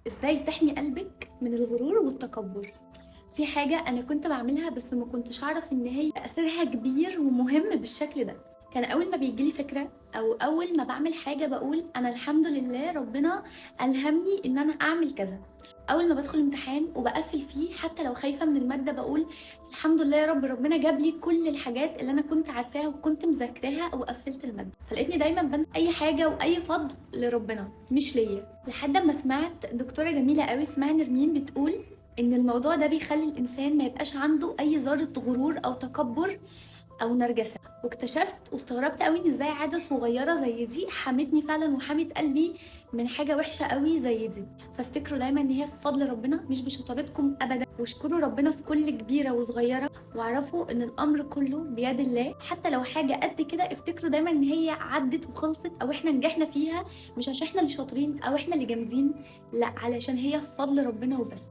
ازاي تحمي قلبك من الغرور والتكبر. في حاجة أنا كنت بعملها بس ما كنتش أعرف إن هي تأثيرها كبير ومهم بالشكل ده. كان أول ما بيجيلي فكرة أو أول ما بعمل حاجة بقول أنا الحمد لله ربنا ألهمني إن أنا أعمل كذا. أول ما بدخل امتحان وبقفل فيه حتى لو خايفة من المادة بقول الحمد لله يا رب ربنا جاب لي كل الحاجات اللي أنا كنت عارفاها وكنت مذاكراها وقفلت المادة. فلقيتني دايما بنسى أي حاجة وأي فضل لربنا مش ليا، لحد ما سمعت دكتورة جميلة قوي اسمها نرمين بتقول ان الموضوع ده بيخلي الانسان ما يبقاش عنده اي ذره غرور او تكبر او نرجسه. واكتشفت واستغربت قوي ان ازاي عاده صغيره زي دي حمتني فعلا وحمت قلبي من حاجه وحشه قوي زي دي. فافتكروا دايما ان هي في فضل ربنا مش بشطارتكم ابدا، واشكروا ربنا في كل كبيره وصغيره، واعرفوا ان الامر كله بيد الله. حتى لو حاجه قد كده افتكروا دايما ان هي عدت وخلصت او احنا نجحنا فيها مش عشان احنا اللي شاطرين او احنا اللي جامدين، لا علشان هي في فضل ربنا وبس.